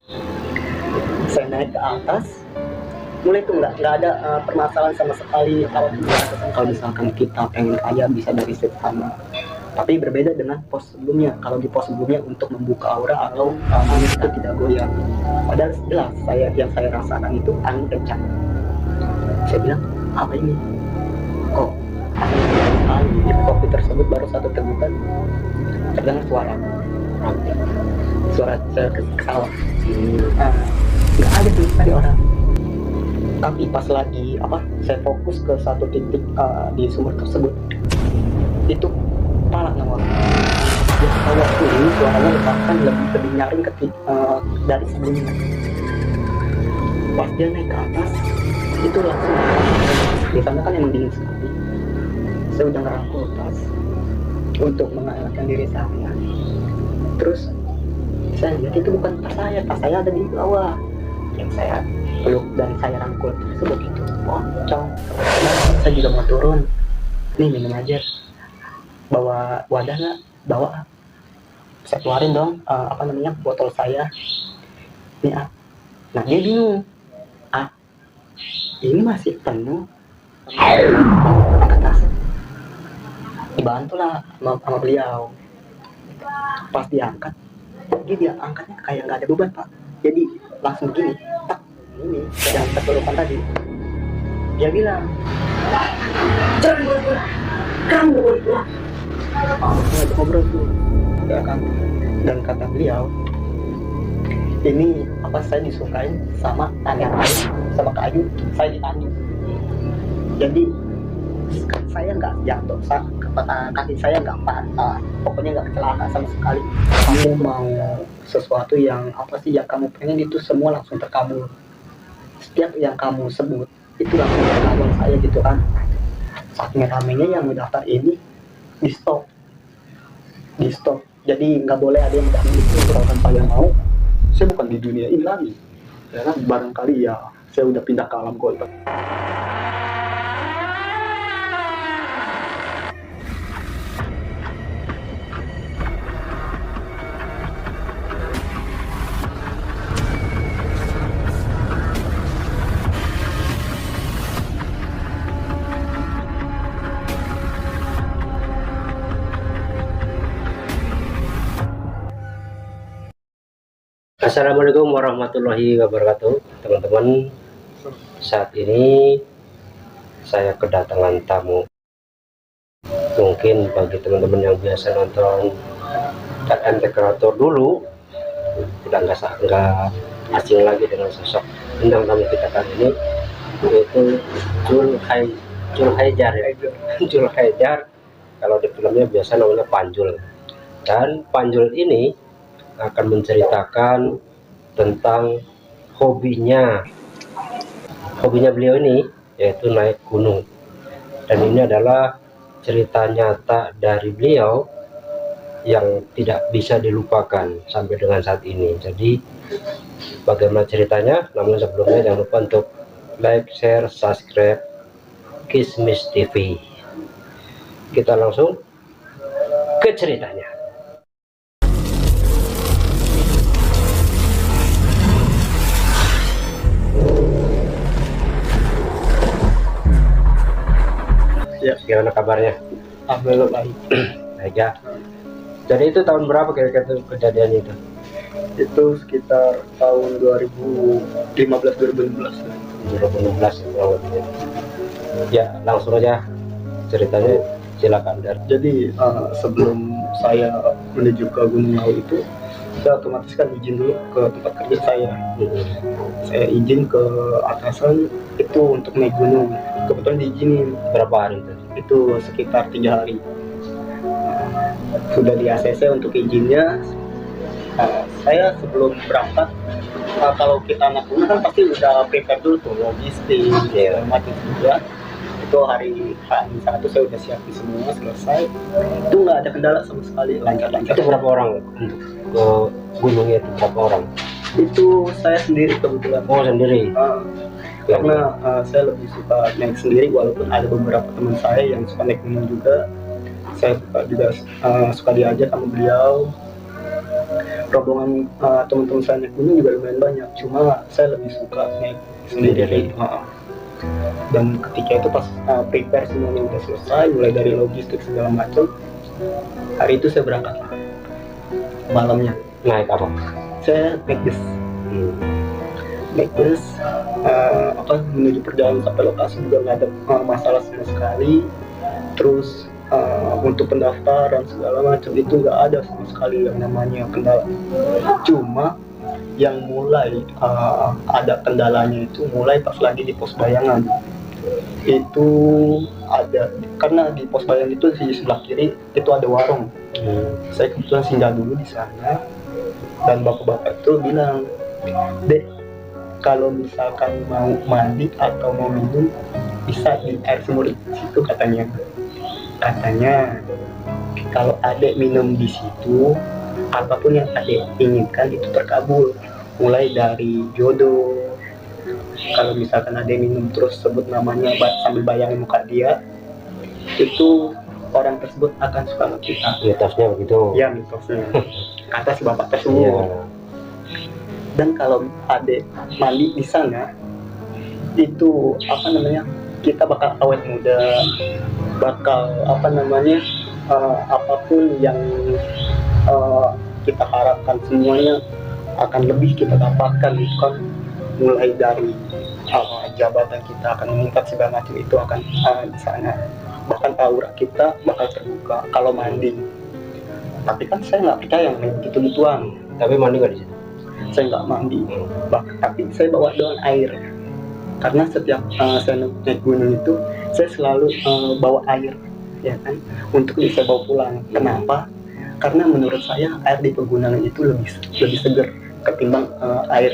Saya naik ke atas, mulai tuh nggak ada permasalahan sama sekali. Kalau misalkan kita pengen kaya bisa dari situ sama, tapi berbeda dengan pos sebelumnya. Kalau di pos sebelumnya untuk membuka aura atau angin itu tidak goyang, padahal jelas yang saya rasakan itu angin kencang. Saya bilang, apa ini kok angin kencang sekali. Di kopi tersebut baru satu tegukan terdengar suara ketawa. Nggak ada tuh tadi orang. Tapi pas lagi saya fokus ke satu titik di sumur tersebut, itu kepala nama orang. Dia ketawa ini suaranya bahkan lebih nyaring dari sebelumnya. Pas dia naik ke atas, itu langsung di sana kan emang dingin sekali. Saya udah ngerangkul tas untuk menghangatkan diri saya. Terus saya lihat itu bukan tas saya ada di bawah. Yang saya peluk dan saya rangkul tersebut itu pocong. Saya juga mau turun, nih minum aja, bawa wadah nggak? Bawa. Saya keluarin dong botol saya ini. Nah dia bingung, ini masih penuh. Angkat tas, dibantulah sama beliau. Pas diangkat, dia angkatnya kayak nggak ada beban pak, jadi langsung begini, tak, ini yang terpelukan tadi. Dia bilang, jangan bergerak, kamu bergerak. Ngajak ngobrol tuh, ya kan. Dan kata beliau, ini saya disukain sama tanya kayu, sama kayu saya ditanju. Jadi saya nggak jatuh, kaki saya nggak patah, pokoknya nggak kecelakaan sama sekali. Kamu mau sesuatu yang yang kamu pengen itu semua langsung terkabul. Setiap yang kamu sebut itu langsung terkabul saya gitu kan. Saking ramenya yang mendaftar ini di stop. Jadi nggak boleh ada yang mendaftar itu. Kalau saya mau, saya bukan di dunia ini lagi. Ya kan, barangkali ya saya udah pindah ke alam goib. Assalamualaikum warahmatullahi wabarakatuh, teman-teman. Saat ini saya kedatangan tamu. Mungkin bagi teman-teman yang biasa nonton MT Kreator dulu, udah nggak asing lagi dengan sosok bintang tamu kita kali ini, yaitu Julhaijar ya. Julhaijar, kalau di filmnya biasa namanya Panjul. Dan Panjul ini akan menceritakan tentang hobinya beliau ini, yaitu naik gunung. Dan ini adalah cerita nyata dari beliau yang tidak bisa dilupakan sampai dengan saat ini. Jadi bagaimana ceritanya? Namun sebelumnya jangan lupa untuk like, share, subscribe Kismis TV. Kita langsung ke ceritanya. Ya, gimana kabarnya? Alhamdulillah baik. Baik ya. Jadi itu tahun berapa kira-kira kejadian itu? Itu sekitar tahun 2015-2016. 2016 ya. Langsung aja ceritanya, silakan. Jadi sebelum saya menuju ke Gunung Lawu itu, saya otomatis kan izin dulu ke tempat kerja saya. Saya izin ke atasan itu untuk naik gunung. Kebetulan diizinin. Berapa hari itu? Itu sekitar 3 hari. Sudah di ACC untuk izinnya. Saya sebelum berangkat, kalau kita anak gunung kan pasti udah prepare dulu tuh logistik, macam juga. Itu hari H1 saya udah siapin semua, selesai. Itu nggak ada kendala sama sekali, lancar-lancar. Itu berapa orang untuk ke gunungnya itu, berapa orang? Itu saya sendiri kebetulan. Oh, sendiri? Karena saya lebih suka naik sendiri, walaupun ada beberapa teman saya yang suka naik gunung juga. Saya juga suka diajak sama beliau. rombongan teman-teman saya naik gunung juga lumayan banyak, cuma saya lebih suka naik sendiri. Dan ketika itu pas prepare semuanya udah selesai, mulai dari logistik segala macam, hari itu saya berangkat malamnya. Naik apa? Saya naik bus. Naik bus menuju perjalanan sampai lokasi juga nggak ada masalah sama sekali. Terus untuk pendaftaran segala macam itu nggak ada sama sekali yang namanya kendala. Cuma yang mulai ada kendalanya itu mulai pas lagi di pos bayangan. Itu ada, karena di pos bayangan itu di sebelah kiri itu ada warung. Saya kebetulan singgah dulu di sana, dan bapak-bapak itu bilang, "Dek, kalau misalkan mau mandi atau mau minum bisa di air sumur situ," katanya. Kalau adek minum di situ, apapun yang adek inginkan itu terkabul, mulai dari jodoh. Kalau misalkan adek minum terus sebut namanya sambil bayangin muka dia, itu orang tersebut akan suka sama kita. Mitosnya begitu. Ya, mitosnya kata si bapak tersebut. Dan kalau adek mandi di sana, itu kita bakal awet muda, bakal apapun yang kita harapkan semuanya akan lebih kita dapatkan. Itu kan mulai dari jabatan kita akan meningkat, segala macam itu akan di sana. Bahkan aura kita bakal terbuka kalau mandi. Tapi kan saya nggak percaya yang gitu-gituan. Tapi mandi nggak di situ? Saya nggak mandi. Tapi saya bawa doang air. Karena setiap saya naik gunung itu, saya selalu bawa air, ya kan, untuk bisa bawa pulang. Kenapa? Karena menurut saya air di pegunungan itu lebih segar ketimbang air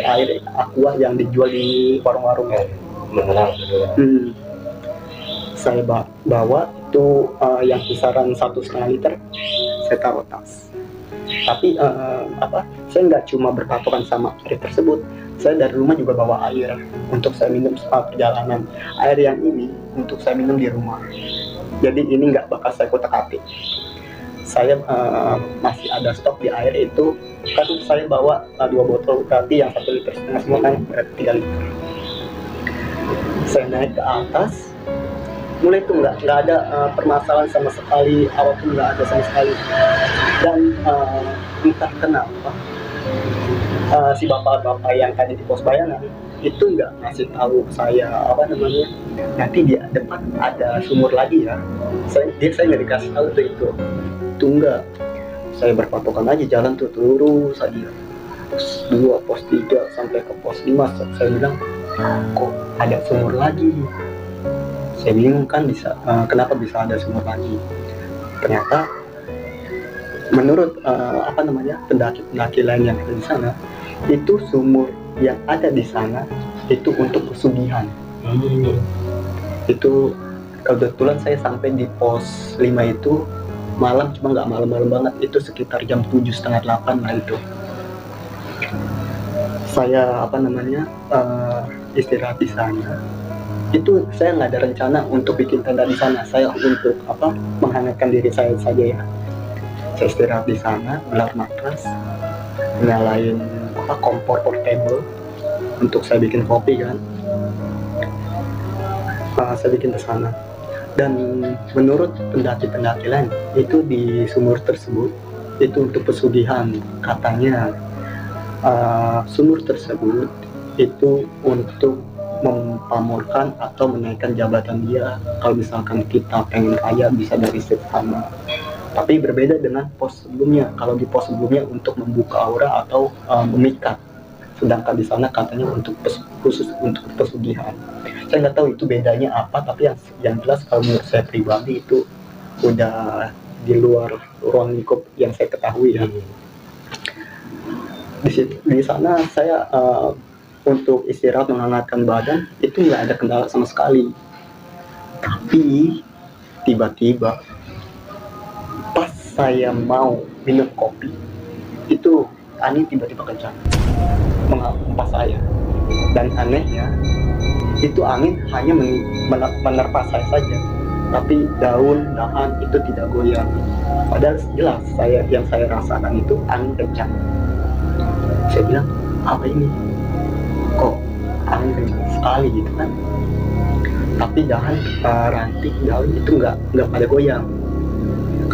aqua yang dijual di warung-warung. Mineral. Saya bawa itu yang kisaran 1,5 liter, saya taruh tas. Tapi saya nggak cuma berpatokan sama air tersebut, saya dari rumah juga bawa air untuk saya minum saat perjalanan. Air yang ini untuk saya minum di rumah, jadi ini nggak bakal saya kutak-atik. Saya masih ada stok di air itu, kan saya bawa 2 botol, berarti yang 1,5 liter semua kan berarti 3 liter. Saya naik ke atas, mulai itu nggak ada permasalahan sama sekali, apapun nggak ada sama sekali. Dan entah kenapa si bapak-bapak yang tadi di pos bayangan itu nggak ngasih tahu saya nanti di depan ada sumur lagi ya. Saya nggak dikasih tahu itu enggak. Saya berpatokan aja jalan tuh lurus aja, pos 2, pos 3 sampai ke pos 5. Saya bilang, kok ada sumur lagi? Saya bingung kan kenapa bisa ada sumur lagi. Ternyata menurut pendaki-pendaki lain yang ada di sana, itu sumur yang ada di sana itu untuk pesugihan. Itu kebetulan saya sampai di pos 5 itu malam, cuma nggak malam-malam banget, itu sekitar jam 7, setengah 8 lah itu. Saya istirahat di sana. Itu saya nggak ada rencana untuk bikin tenda di sana. Saya untuk menghangatkan diri saya saja ya. Saya istirahat di sana, gelar matras, nyalain kompor portable untuk saya bikin kopi kan. Saya bikin di sana. Dan menurut pendaki-pendaki lain, itu di sumur tersebut itu untuk pesugihan. Katanya sumur tersebut itu untuk mempamorkan atau menaikkan jabatan dia. Kalau misalkan kita pengen kaya, bisa dari sesama. Tapi berbeda dengan pos sebelumnya. Kalau di pos sebelumnya untuk membuka aura atau memikat, sedangkan di sana katanya untuk khusus untuk pesugihan. Saya nggak tahu itu bedanya apa, tapi yang jelas kalau menurut saya pribadi itu udah di luar ruang lingkup yang saya ketahui ya. Di sana saya untuk istirahat, menghangatkan badan, itu nggak ada kendala sama sekali. Tapi tiba-tiba pas saya mau minum kopi, itu angin tiba-tiba kencang menghempas saya. Dan anehnya itu angin hanya menerpa saya saja, tapi dahan itu tidak goyang. Padahal jelas yang saya rasakan itu angin kencang. Saya bilang, apa ini, kok angin kencang sekali gitu kan. Tapi jangan ranting daun itu nggak pada goyang,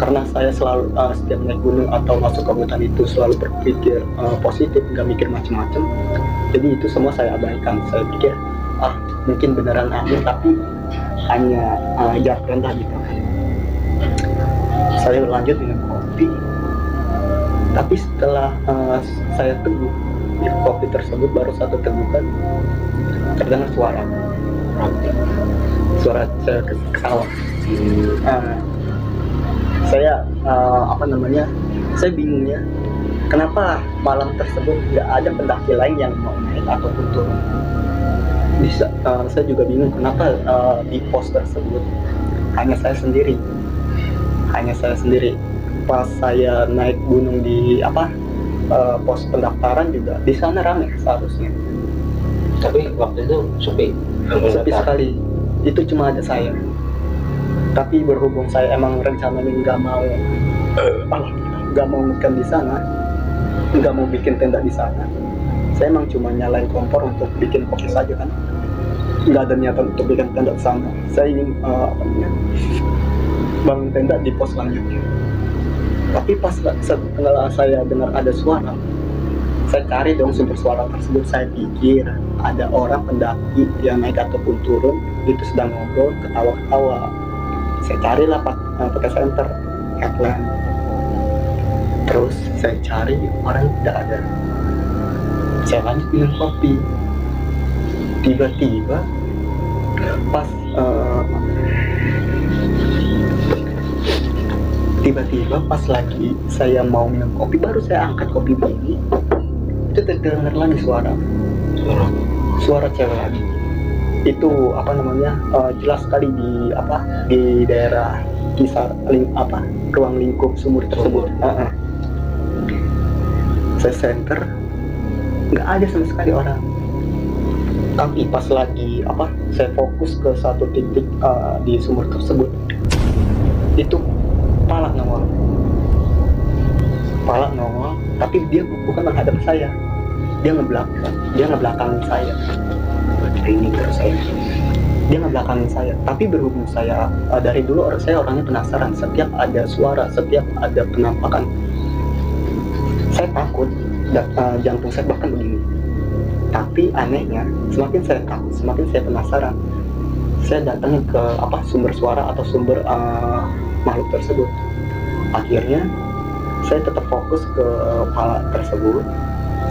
karena saya selalu setiap naik gunung atau masuk ke hutan itu selalu berpikir positif, nggak mikir macam-macam. Jadi itu semua saya abaikan. Saya pikir mungkin beneran angin, tapi hanya jarak rendah gitu kan. Saya lanjut minum kopi, tapi setelah saya teguh di kopi tersebut, baru satu tegukan terdengar suara saya ketawa. Saya saya bingungnya, kenapa malam tersebut nggak ada pendaki lain yang mau naik ataupun turun. Saya juga bingung kenapa di pos tersebut hanya saya sendiri. Pas saya naik gunung di pos pendaftaran juga di sana ramai seharusnya. Tapi waktu itu sepi sekali. Itu cuma ada saya. Tapi berhubung saya emang rencananya nggak mau ngecamp di sana, nggak mau bikin tenda di sana. Saya emang cuma nyalain kompor untuk bikin kopi saja kan. Nggak ada niatan untuk bikin tenda di sana. Saya ingin bangun tenda di pos selanjutnya. Tapi pas setelah saya dengar ada suara, saya cari dong sumber suara tersebut. Saya pikir ada orang pendaki yang naik ataupun turun itu sedang ngobrol, ketawa-ketawa. Saya carilah pakai senter headlamp. Terus saya cari, orang tidak ada. Saya lanjut minum kopi. Tiba-tiba pas lagi saya mau minum kopi, baru saya angkat kopi begini, itu terdengar lagi suara cewek lagi. Itu jelas sekali di daerah ruang lingkup sumur tersebut. Saya center, nggak ada sama sekali orang. Tapi pas lagi saya fokus ke satu titik di sumur tersebut, itu kepala nongol, tapi dia bukan menghadap saya, dia ngebelakangin saya. Ini terus dia ngebelakangin saya. Tapi berhubung saya dari dulu saya orangnya penasaran. Setiap ada suara, setiap ada penampakan, saya takut, jantung saya bahkan begini. Tapi anehnya, semakin saya takut, semakin saya penasaran. Saya datangin ke sumber suara atau sumber makhluk tersebut. Akhirnya saya tetap fokus ke kepala tersebut.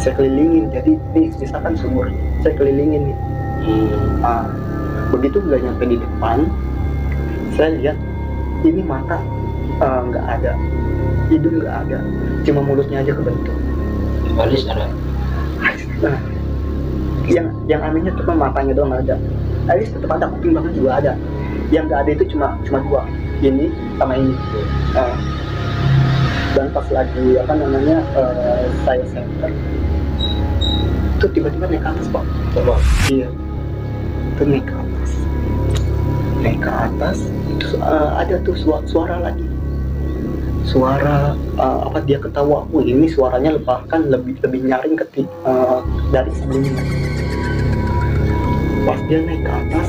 Saya kelilingin. Jadi ini misalkan sumur, saya kelilingin nih. Begitu nggak nyampe di depan, saya lihat ini mata nggak ada, hidung nggak ada, cuma mulutnya aja kebentuk. Alis ada. Yang anehnya cuma matanya doang nggak ada. Alis tetap ada, kuping bahkan juga ada. Yang nggak ada itu cuma dua, ini sama ini. Dan pas lagi saya center, itu tiba-tiba naik ke atas, Pak. Iya, itu naik ke atas. Terus ada tuh suara lagi. Suara dia ketawa. Ini suaranya bahkan lebih nyaring dari sebelumnya. Pas dia naik ke atas,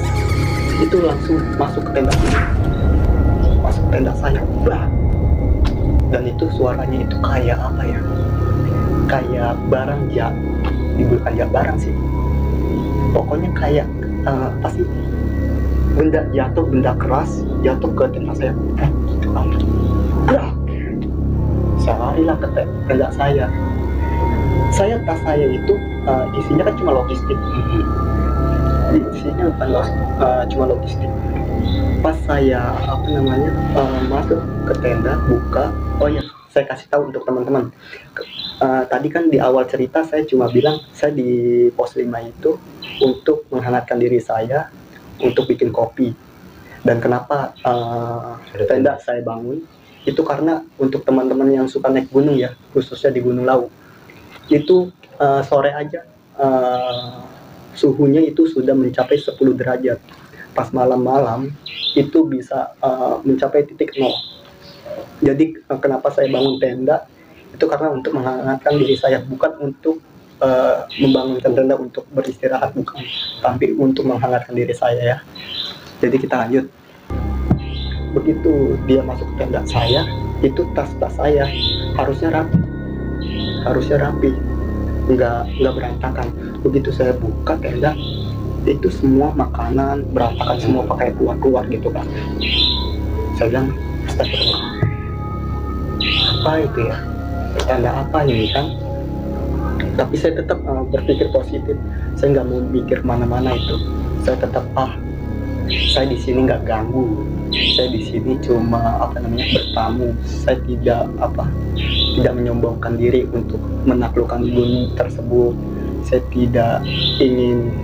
itu langsung masuk ke tenda saya. Dan itu suaranya itu kayak kayak barang bukan barang sih, pokoknya kayak pasti benda keras jatuh ke tenda saya. Gitu kan. Saya larilah ke tenda saya. Tas saya itu isinya kan cuma logistik. Isinya bukan cuma logistik. Pas saya masuk ke tenda, buka. Oh ya, saya kasih tahu untuk teman-teman. Tadi kan di awal cerita saya cuma bilang saya di pos 5 itu untuk menghangatkan diri saya, untuk bikin kopi. Dan kenapa tenda saya bangun itu karena untuk teman-teman yang suka naik gunung ya, khususnya di Gunung Lawu. Itu sore aja suhunya itu sudah mencapai 10 derajat. Pas malam-malam itu bisa mencapai titik 0. Jadi kenapa saya bangun tenda itu karena untuk menghangatkan diri saya, bukan untuk membangunkan tenda untuk beristirahat, bukan, tapi untuk menghangatkan diri saya ya. Jadi kita lanjut. Begitu dia masuk ke tenda saya, itu tas-tas saya harusnya rapi, nggak berantakan. Begitu saya buka tenda, itu semua makanan berantakan semua, pakai keluar gitu kan. Saya bilang, astagfirullah, apa itu ya, tanda apa ini kan. Tapi saya tetap berpikir positif, saya nggak mau mikir mana-mana itu. Saya tetap saya di sini nggak ganggu, saya di sini cuma bertamu. Saya tidak menyombongkan diri untuk menaklukkan gunung tersebut. Saya tidak ingin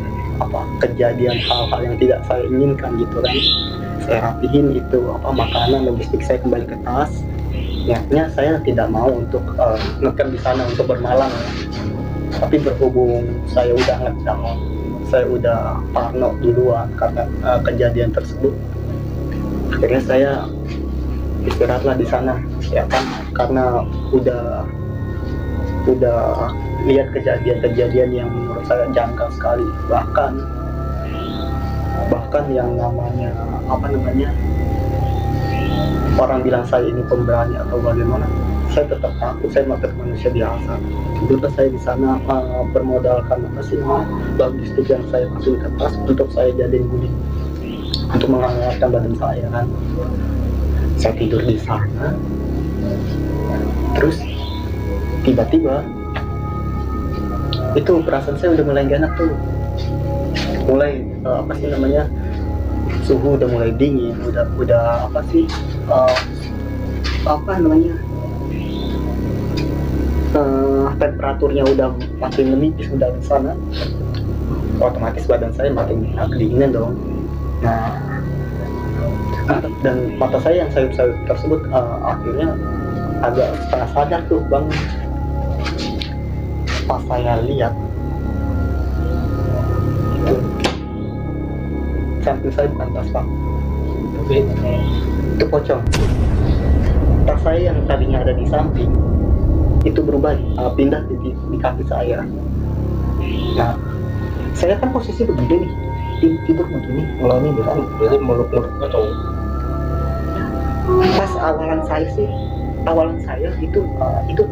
kejadian hal-hal yang tidak saya inginkan gitu kan. Saya rapihin itu makanan, logistik saya kembali ke tas. Niatnya saya tidak mau untuk ngecamp di sana untuk bermalam ya. Tapi berhubung saya udah ngedown, saya udah parno duluan karena kejadian tersebut, akhirnya saya istirahatlah di sana ya kan, karena udah lihat kejadian-kejadian yang menurut saya janggal sekali. Bahkan yang namanya orang bilang saya ini pemberani atau bagaimana, saya tetap takut. Saya manusia biasa. Tidurlah saya di sana bermodalkan logistik yang saya masukin ke tas untuk saya jadiin guling untuk menghangatkan badan saya kan. Saya tidur di sana, terus tiba-tiba itu perasaan saya udah mulai gak enak tuh, mulai suhu udah mulai dingin, udah temperaturnya udah makin menipis udah di sana. Otomatis badan saya makin kedinginan dong. Nah, dan mata saya yang sayup-sayup tersebut akhirnya agak setengah sadar tuh bang. Pas saya lihat samping saya bukan tas bang, tapi itu pocong. Tas saya yang tadinya ada di samping itu berubah pindah di kaki saya. Nah, saya kan posisi begini nih, tidur begini, ngeloni bilang, jadi meluk-meluk pocong. Pas awalan saya itu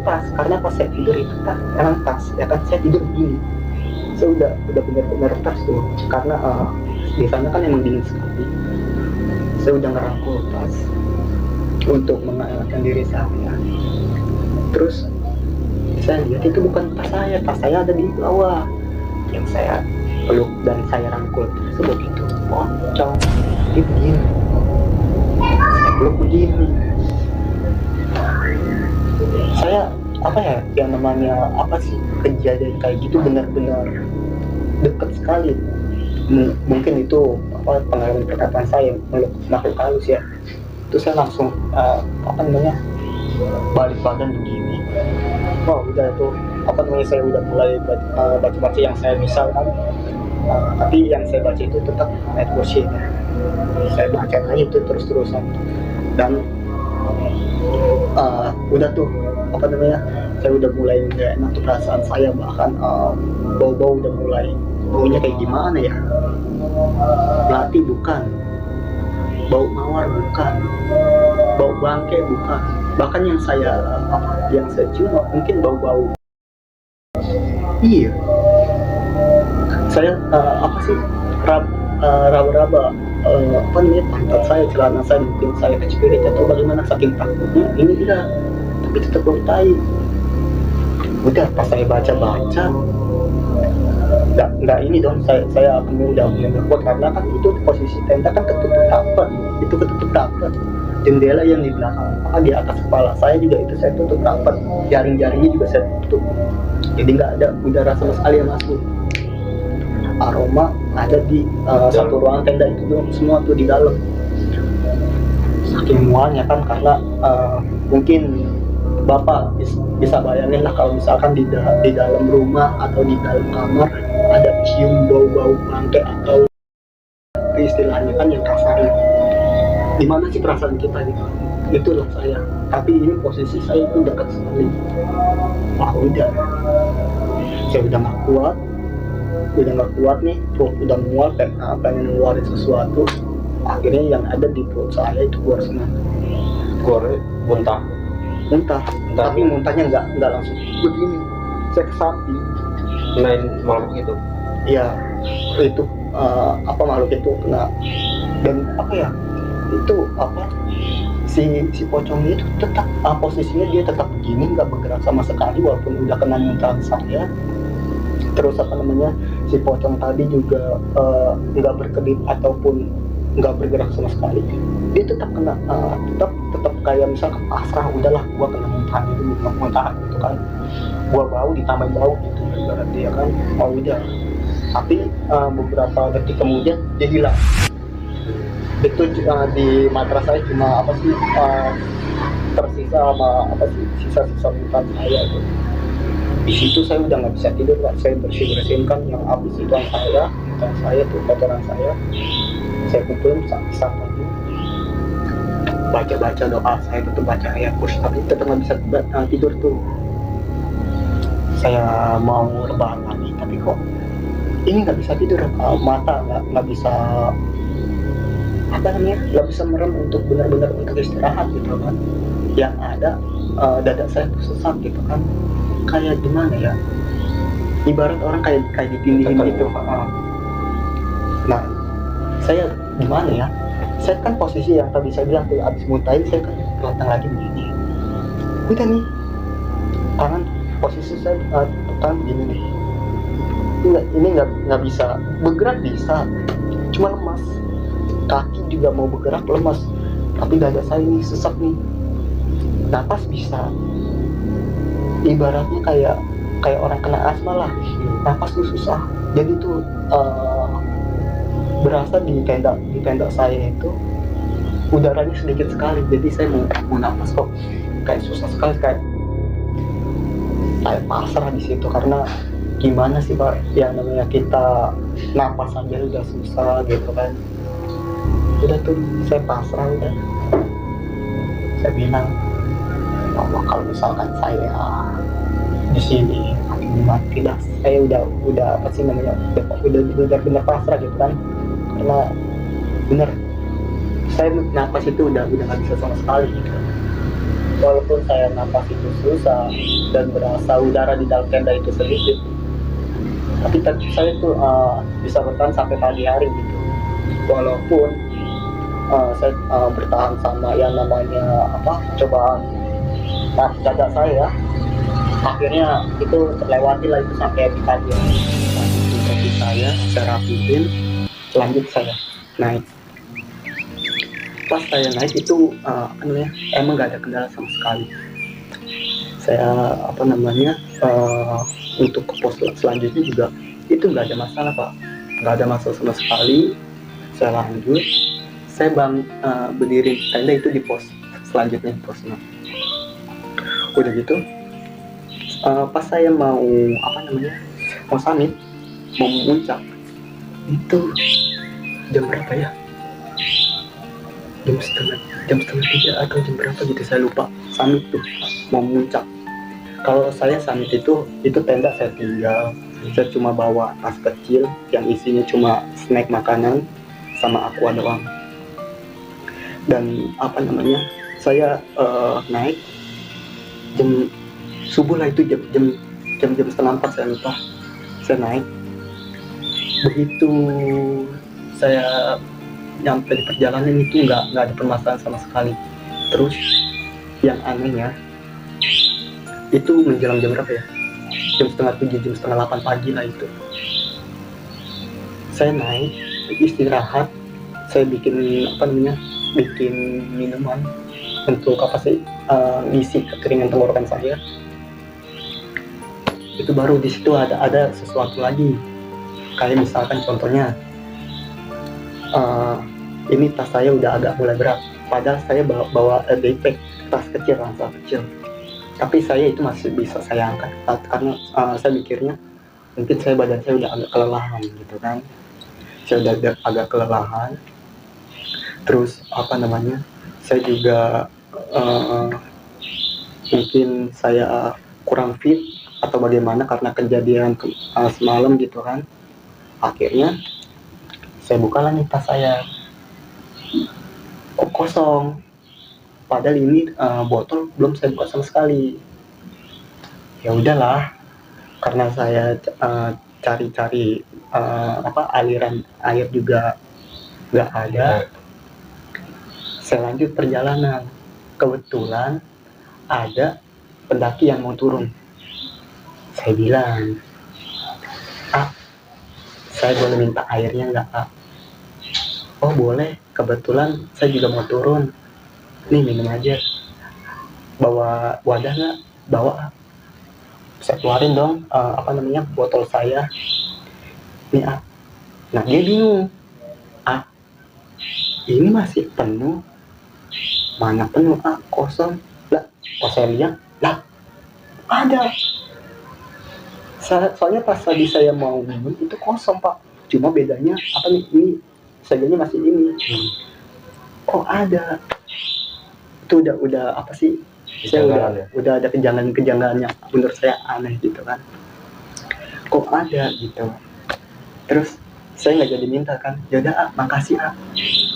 pas, karena pas saya tidur itu emang pas ya kan, saya tidur begini, saya udah benar-benar tas tuh, karena di sana kan emang dingin sekali. Saya udah ngerangkul tas untuk menghangatkan diri saya. Terus saya lihat itu bukan tas saya ada di bawah, yang saya peluk dan saya rangkul tersebut itu pocong. Dia begini, saya peluk begini. Saya yang namanya kejadian kayak gitu benar-benar dekat sekali. Mungkin itu pengalaman perkataan saya meluk makhluk halus ya. Itu saya langsung balik badan begini. Udah tuh saya udah mulai baca yang saya bisa kan. Tapi yang saya baca itu tetap ayat kursi ya. Saya baca aja itu terus-terusan, dan udah tuh saya udah mulai nggak enak tuh perasaan saya. Bahkan bau-bau udah mulai, baunya kayak gimana ya, melati bukan, bau mawar bukan, bau bangke bukan, bahkan yang saya cium mungkin bau-bau. Iya, saya raba-raba pantat saya, celana saya, mungkin saya kecepirit atau bagaimana, saking takutnya ini enggak, tapi tetap bertai. Udah pas saya baca nggak ini dong, saya udah kuat, karena kan itu posisi tenda kan ketutup rapat, jendela yang di belakang di atas kepala saya juga itu saya tutup rapat, jaring-jaringnya juga saya tutup, jadi nggak ada udara sama sekali yang masuk. Aroma ada di satu ruangan tenda itu tuh, semua tuh di dalam. Saking mualnya kan, karena mungkin Bapak bisa bayangin lah kalau misalkan di dalam rumah atau di dalam kamar ada cium bau-bau bangke, atau istilahnya kan yang kasarnya. Gimana sih perasaan kita gitu? Itulah saya. Tapi ini posisi saya itu dekat sekali. Udah. saya udah nggak kuat nih, perut udah mual, pengen ngeluarin sesuatu. Akhirnya yang ada di perut saya itu keluar semua, keluar muntah. muntah. Muntah. Tapi muntahnya nggak langsung begini, saya ke samping. Main makhluk itu. Iya, itu apa makhluk itu kena. Dan apa ya, itu apa, si pocong itu tetap posisinya dia tetap begini, nggak bergerak sama sekali walaupun udah kena muntahan saya. Terus apa namanya, si pocong tadi juga nggak berkedip ataupun nggak bergerak sama sekali. Dia tetap kena, tetap kayak misalkan pasrah, udahlah gua kena muntahan itu, muntahan gitu kan, gua bau ditambahin bau gitu gara-gara dia kan, oh udah. Tapi beberapa detik kemudian dia hilang. Itu di matras saya cuma apa sih, tersisa sama apa sih, sisa-sisa muntahan saya gitu. Di situ saya udah nggak bisa tidur Pak. Saya bersihin kan yang habis itu muntahan saya tuh, kotoran saya kumpulin sampahnya, baca doa, saya tetap baca ayat kursi, tapi tetap nggak bisa tidur tuh. Saya mau rebahan lagi tapi kok ini nggak bisa tidur, mata nggak bisa apa namanya, nggak bisa merem untuk benar-benar untuk istirahat gitu kan. Yang ada dada saya tuh sesak gitu kan, kayak gimana ya, ibarat orang kayak ditindihin gitu. Nah, saya gimana ya, saya kan posisi yang tadi saya bilang tuh abis muntahin, saya kan kelihatan lagi begini. Udah nih, tangan posisi saya tangan begini nih. Ini nggak bisa bergerak, bisa cuma lemas. Kaki juga mau bergerak lemas, tapi dada saya ini sesak nih. Napas bisa, ibaratnya kayak orang kena asma lah, napas tuh susah. Jadi tuh berasa di tenda saya itu udaranya sedikit sekali, jadi saya mau napas kok kayak susah sekali, kayak pasrah di situ. Karena gimana sih Pak, yang namanya kita napas aja udah susah gitu kan. Udah tuh saya pasrah, udah saya bilang, ya Allah, kalau misalkan saya di sini mati dah, saya udah apa sih namanya, udah benar-benar pasrah gitu kan. Karena bener saya napas itu udah nggak bisa sama sekali gitu. Walaupun saya napas itu susah dan berasa udara di dalam tenda itu sedikit, tapi saya tuh bisa bertahan sampai pagi hari gitu. Walaupun saya bertahan sama yang namanya apa, cobaan dada saya, akhirnya itu terlewati lah itu sampai di pagi. Kaki saya rapiin, lanjut saya naik. Pas saya naik itu emang nggak ada kendala sama sekali. Saya apa namanya, untuk ke pos selanjutnya juga itu nggak ada masalah Pak, nggak ada masalah sama sekali. Saya lanjut, saya berdiri tenda itu di pos selanjutnya, pos 6. Udah gitu, pas saya mau apa namanya, mau summit, mau muncak, itu jam berapa ya, jam setengah 3 atau jam berapa gitu, saya lupa. Summit tuh mau muncak. Kalau saya summit itu tenda saya tinggal, saya cuma bawa tas kecil yang isinya cuma snack makanan sama aqua doang. Dan apa namanya, saya naik jam subuh lah, itu jam setengah 4 saya lupa. Saya naik, begitu saya nyampe di perjalanan itu nggak ada permasalahan sama sekali. Terus yang anehnya itu menjelang jam berapa ya, jam setengah 7, jam setengah 8 pagi lah itu. Saya naik istirahat, saya bikin apa namanya, bikin minuman untuk apa sih, ngisi kekeringan tenggorokan saya. Itu baru di situ ada sesuatu lagi, kayak misalkan contohnya ini tas saya udah agak mulai berat, padahal saya bawa backpack, tas kecil, ransel kecil, tapi saya itu masih bisa saya angkat karena saya mikirnya mungkin badan saya udah agak kelelahan gitu kan. Saya udah agak kelelahan. Terus apa namanya, saya juga mungkin saya kurang fit, atau bagaimana karena kejadian semalam gitu kan. Akhirnya saya buka nih tas saya, kok kosong, padahal ini botol belum saya buka sama sekali. Ya udahlah, karena saya cari-cari aliran air juga nggak ada. Saya lanjut perjalanan, kebetulan ada pendaki yang mau turun. Saya bilang, saya boleh minta airnya nggak, Pak? Oh boleh, kebetulan saya juga mau turun, nih minum aja. Bawa wadah nggak? Bawa. Saya keluarin dong botol saya, nih ah. Nah dia bingung, ini masih penuh, mana penuh, kosong lah. Pas saya lihat, lah ada. Soalnya pas tadi saya mau minum itu kosong, Pak, cuma bedanya ini seganya masih ini. Kok ada? Itu udah apa sih, saya udah ada kejanggalan yang menurut saya aneh gitu kan. Kok ada gitu. Terus saya nggak jadi minta kan, yaudah makasih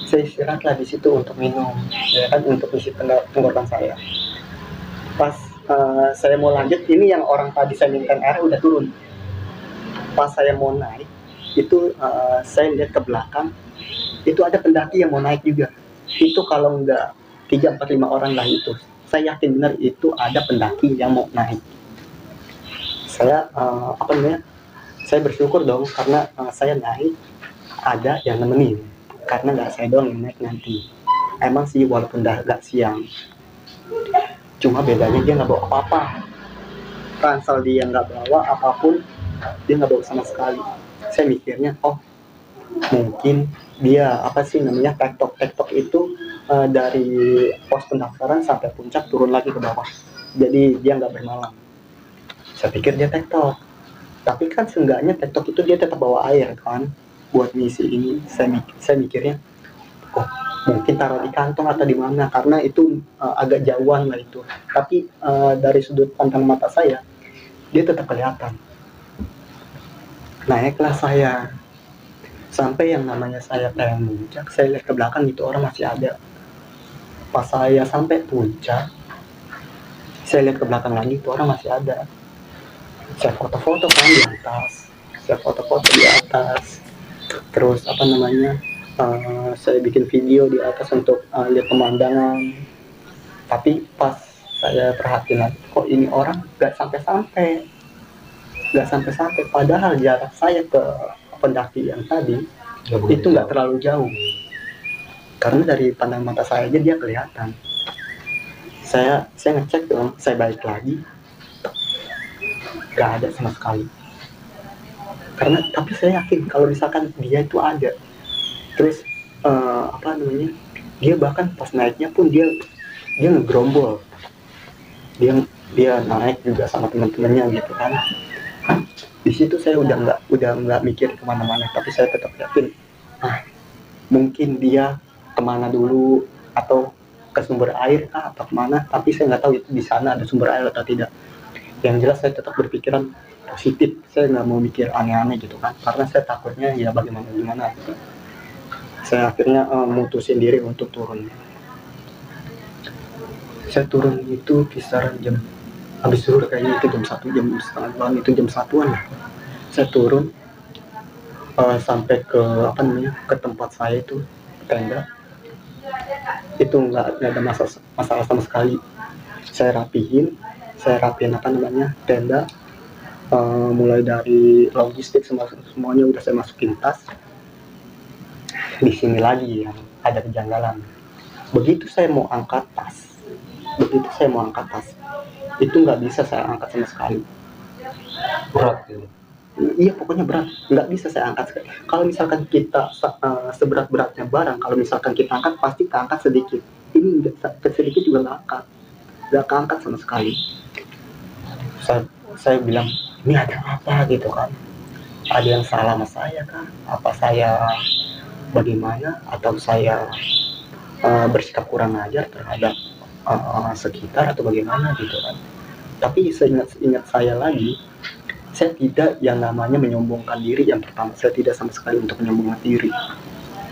saya istirahat lah di situ untuk minum, ya kan, untuk isi tenggorokan saya. Pas saya mau lanjut, ini yang orang tadi saya minta air udah turun. Pas saya mau naik itu saya lihat ke belakang, itu ada pendaki yang mau naik juga. Itu kalau nggak 3, 4, 5 orang lah itu. Saya yakin benar itu ada pendaki yang mau naik. Saya saya bersyukur dong karena saya naik ada yang nemenin, karena nggak saya doang yang naik nanti. Emang sih walaupun udah agak siang, cuma bedanya dia nggak bawa apa-apa. Ransel dia nggak bawa apapun, dia nggak bawa sama sekali. Saya mikirnya, oh mungkin dia tektok itu dari pos pendaftaran sampai puncak turun lagi ke bawah, jadi dia nggak bermalam. Saya pikir dia tektok, tapi kan seenggaknya tektok itu dia tetap bawa air kan buat ngisi ini. Saya mikirnya, oh mungkin taruh di kantong atau di mana, karena itu agak jauhan lah itu. Tapi dari sudut pandang mata saya, dia tetap kelihatan. Naiklah saya sampai yang namanya saya pengen puncak. Saya lihat ke belakang, itu orang masih ada. Pas saya sampai puncak, saya lihat ke belakang lagi, itu orang masih ada. Saya foto-foto kan di atas, terus saya bikin video di atas untuk lihat pemandangan. Tapi pas saya perhatiin lagi, kok ini orang nggak sampai-sampai, padahal jarak saya ke pendaki yang tadi itu nggak terlalu jauh, karena dari pandang mata saya aja dia kelihatan. Saya ngecek dong, saya balik lagi, nggak ada sama sekali. Tapi saya yakin kalau misalkan dia itu ada. Terus dia bahkan pas naiknya pun dia ngegerombol, dia naik juga sama teman-temannya gitu kan. Di situ saya udah nggak mikir kemana-mana, tapi saya tetap yakin mungkin dia kemana dulu, atau ke sumber air atau kemana. Tapi saya nggak tahu itu di sana ada sumber air atau tidak. Yang jelas saya tetap berpikiran positif, saya nggak mau mikir aneh-aneh gitu kan, karena saya takutnya ya bagaimana gitu. Saya akhirnya mutusin diri untuk turun. Saya turun itu kisaran jam, habis turun kayaknya itu jam 1, jam setengah 2, itu jam 1-an lah. Saya turun sampai ke tempat saya itu, tenda. Itu nggak ada masalah sama sekali. Saya rapihin tenda, mulai dari logistik semuanya udah saya masukin tas. Di sini lagi yang ada kejanggalan. Begitu saya mau angkat tas, itu nggak bisa saya angkat sama sekali. Berat gitu. Iya, pokoknya berat, nggak bisa saya angkat. Kalau misalkan kita seberat-beratnya barang, kalau misalkan kita angkat pasti keangkat sedikit. Ini sedikit juga nggak keangkat sama sekali. Saya bilang, ini ada apa gitu kan? Ada yang salah sama saya kan? Apa saya bagaimana, atau saya bersikap kurang ajar terhadap sekitar atau bagaimana gitu kan? Tapi seingat saya lagi, saya tidak yang namanya menyombongkan diri. Yang pertama, saya tidak sama sekali untuk menyombongkan diri.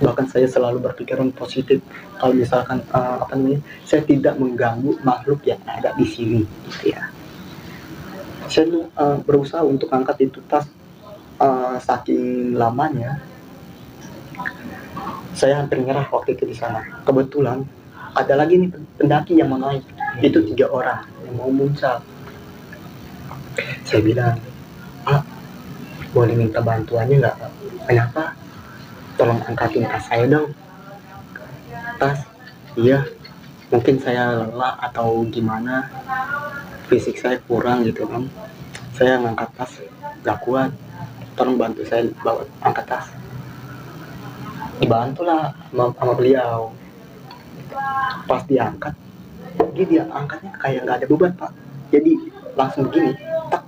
Bahkan saya selalu berpikiran positif. Kalau misalkan saya tidak mengganggu makhluk yang ada di sini, gitu ya. Saya berusaha untuk angkat itu tas. Saking lamanya, saya hampir nyerah waktu itu di sana. Kebetulan ada lagi nih pendaki yang mau naik. Itu 3 orang yang mau muncak. Saya bilang, Pak, boleh minta bantuannya nggak? Kenapa? Tolong angkatin tas saya dong. Tas? Iya, mungkin saya lelah atau gimana, fisik saya kurang gitu kan. Saya ngangkat tas gak kuat, tolong bantu saya bawa angkat tas. Dibantulah sama beliau. Pas diangkat, dia angkatnya kayak nggak ada beban, Pak. Jadi langsung begini, tak.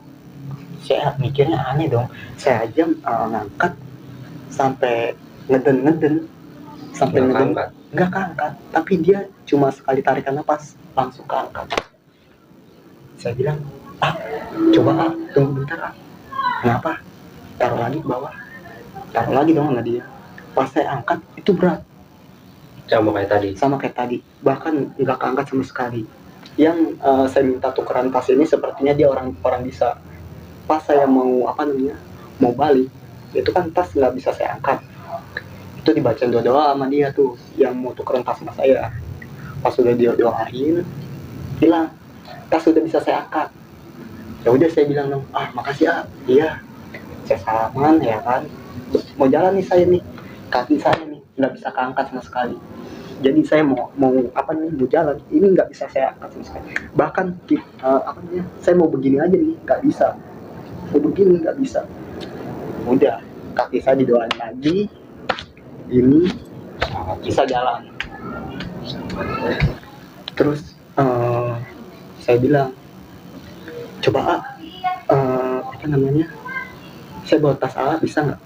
Saya mikirnya aneh dong. Saya aja ngangkat sampai ngeden sampai ngeden nggak keangkat, tapi dia cuma sekali tarikan napas langsung keangkat. Saya bilang, coba tunggu bentar. Kenapa? Taruh lagi ke bawah, taruh lagi dong sama dia. Pas saya angkat itu berat, sama kayak tadi, bahkan nggak keangkat sama sekali. Yang saya minta tukeran tas ini sepertinya dia orang bisa. Pas saya mau mau balik, itu kan tas nggak bisa saya angkat. Itu dibaca doa sama dia tuh yang mau tukeran tas sama saya. Pas sudah dia doain, bilang tas sudah bisa saya angkat. Ya udah, saya bilang dong, makasih iya. Saya salaman ya kan, mau jalan nih saya nih, kaki saya nih nggak bisa keangkat sama sekali. Jadi saya mau jalan, ini nggak bisa saya angkat sama sekali. Bahkan saya mau begini aja nih nggak bisa, mau begini nggak bisa. Udah, kaki saya didoain lagi, ini bisa jalan. Terus saya bilang, coba saya bawa tas bisa nggak?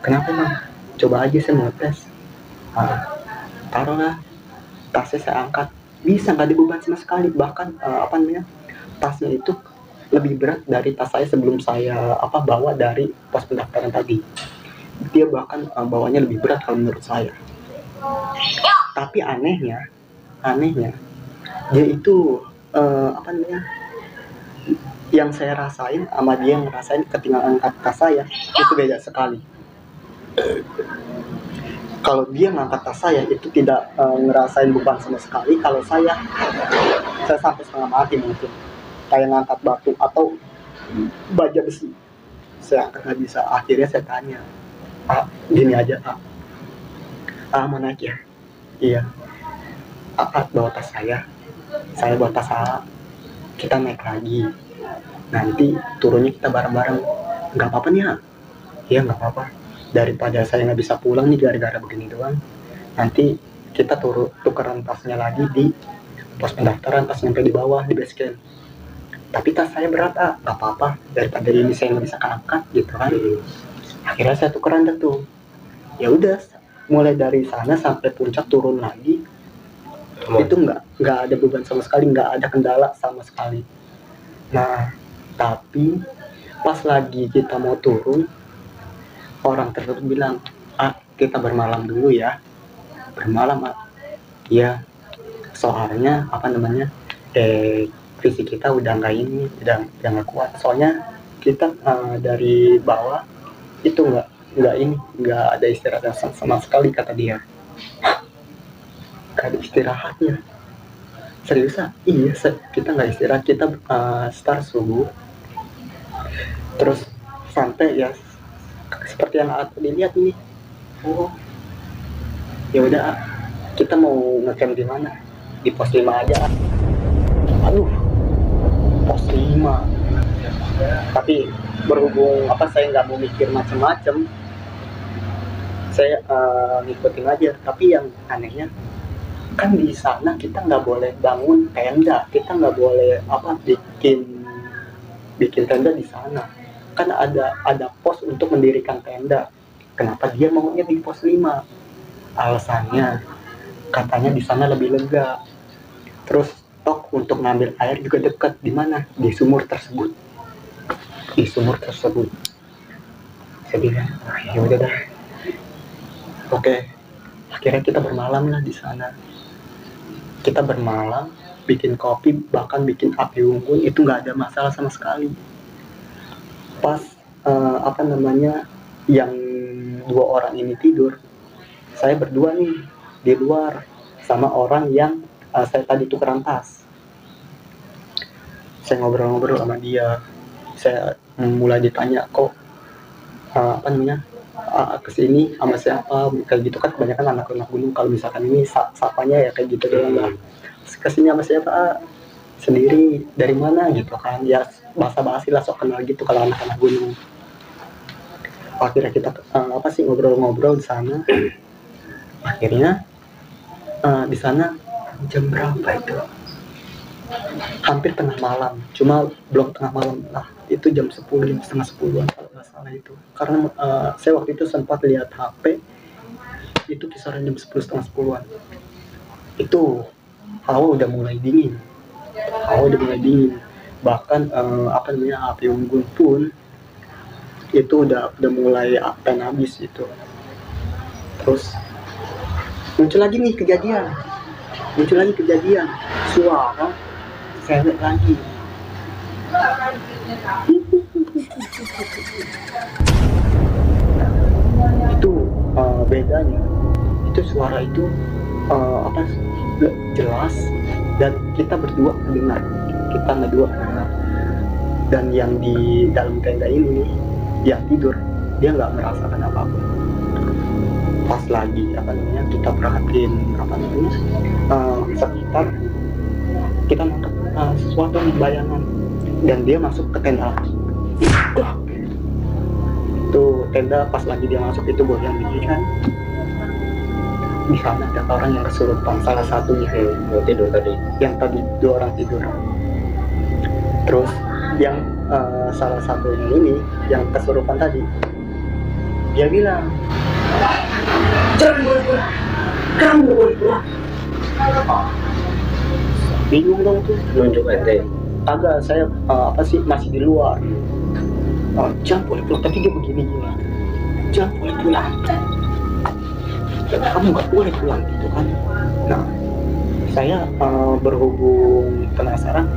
Kenapa Bang? Coba aja, saya mau tes. Taruhlah tasnya, saya angkat, bisa nggak ada beban sama sekali. Bahkan tasnya itu lebih berat dari tas saya sebelum saya bawa dari pos pendaftaran tadi. Dia bahkan bawanya lebih berat kalau menurut saya. Tapi anehnya dia itu yang saya rasain sama dia yang ngerasain ketika angkat tas saya itu beda sekali. Kalau dia ngangkat tas saya itu tidak ngerasain beban sama sekali. Kalau saya sampai setengah mati mungkin, kayak ngangkat batu atau baja besi. Saya angkat nggak bisa. Akhirnya saya tanya, gini aja, mau naik ya? Iya. Bawa tas saya bawa tas kita naik lagi, nanti turunnya kita bareng-bareng. Nggak apa-apa nih, iya nggak apa-apa, daripada saya nggak bisa pulang nih gara-gara begini doang. Nanti kita tukeran tasnya lagi di pos pendaftaran, pas sampai di bawah di base camp. Tapi tas saya berat, nggak apa-apa, daripada ini saya nggak bisa keangkat gitu kan. Akhirnya saya tukeran tuh. Ya udah, mulai dari sana sampai puncak turun lagi, itu nggak ada beban sama sekali, nggak ada kendala sama sekali. Nah, tapi pas lagi kita mau turun, orang tersebut bilang, kita bermalam dulu ya. Bermalam, iya, soalnya fisik kita udah nggak kuat. Soalnya kita dari bawah itu nggak ada istirahat sama sekali, kata dia. Gak ada istirahatnya. Serius? Iya, kita nggak istirahat. Kita start subuh, terus sampai ya seperti yang dilihat ini. Ya udah, kita mau ngecamp di mana? Di pos 5 aja. Pos 5. Tapi berhubung saya nggak mau mikir macam-macam, saya ngikutin aja. Tapi yang anehnya kan di sana kita nggak boleh bangun tenda, kita nggak boleh bikin tenda di sana. Kan ada pos untuk mendirikan tenda. Kenapa dia maunya di pos 5? Alasannya katanya di sana lebih lega. Terus Tok untuk ngambil air juga dekat. Di mana? Di sumur tersebut. Di sumur tersebut. Saya bilang, ya udah dah. Oke. Akhirnya kita bermalam lah di sana. Kita bermalam, bikin kopi, bahkan bikin api unggun, itu nggak ada masalah sama sekali. Pas yang 2 orang ini tidur, saya berdua nih di luar sama orang yang saya tadi tukeran tas. Saya ngobrol-ngobrol sama dia. Saya mulai ditanya, kok kesini sama siapa, kayak gitu kan. Kebanyakan anak-anak gunung kalau misalkan ini sapanya ya kayak gitu doang lah. Kesini sama siapa? Sendiri. Dari mana gitu kan, ya basa-basi lah, sok kenal gitu kalau anak-anak gunung. Akhirnya kita ngobrol-ngobrol di sana. Akhirnya di sana jam berapa itu? Hampir tengah malam, cuma belum tengah malam lah, itu jam 10, jam setengah 10-an kalau nggak salah itu. Karena saya waktu itu sempat lihat HP, itu kisaran jam 10, setengah 10-an. Itu hawa udah mulai dingin. Bahkan api unggun pun itu udah mulai akan habis itu. Terus muncul lagi kejadian suara cewek lagi. Itu bedanya, itu suara itu jelas dan kita berdua mendengar. Dan yang di dalam tenda ini yang tidur, dia nggak merasakan apapun. Pas lagi kita perhatiin sekitar, kita nangkep sesuatu bayangan, dan dia masuk ke tenda. Itu tenda, pas lagi dia masuk itu goyang dikit kan. Di sana ada orang yang kesurupan, salah satunya yang tidur tadi. Yang tadi 2 orang tidur. Terus yang salah satunya ini yang kesurupan tadi, dia bilang, jangan boleh-boleh, kamu boleh-boleh. Bingung dong tuh. Nunjuk ente. Agak saya masih di luar. Jangan boleh-boleh, tapi dia begini gila. Jangan boleh-boleh. Kamu nggak boleh pulang gitu kan. Nah, saya berhubung penasaran,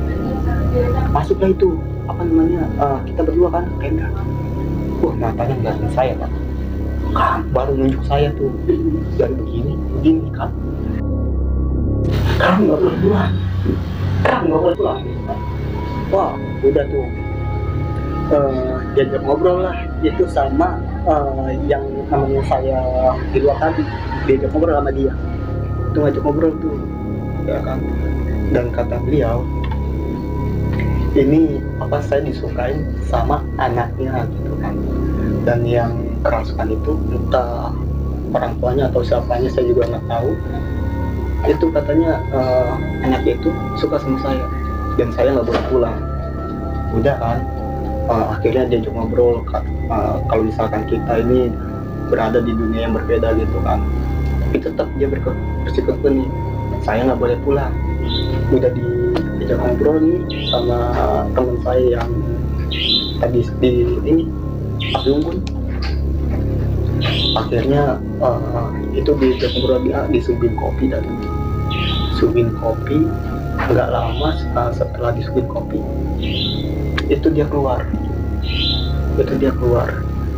masuklah itu kita berdua kan tenda. Wah, matanya ngeliatin saya Pak. Baru nunjuk saya tuh, dan begini kan. Kamu nggak boleh pulang. Wah, udah tuh. Diajak ngobrol lah itu sama yang namanya saya di luar tadi. Diajak ngobrol sama dia. Itu ngajak ngobrol tuh, ya kan. Dan kata beliau, ini saya disukain sama anaknya gitu kan. Dan yang kerasukan itu entah orang tuanya atau siapanya, saya juga nggak tahu. Itu katanya anaknya itu suka sama saya, dan saya nggak boleh pulang. Udah kan, akhirnya diajak ngobrol, kalau misalkan kita ini berada di dunia yang berbeda gitu kan, tapi tetap dia bersikukuh nih, saya nggak boleh pulang. Udah diajak ngobrol nih sama teman saya yang tadi di ini api unggun. Akhirnya itu diajak ngobrol, disuguhin kopi. Dan disuguhin kopi, nggak lama setelah disuguhin kopi itu dia keluar.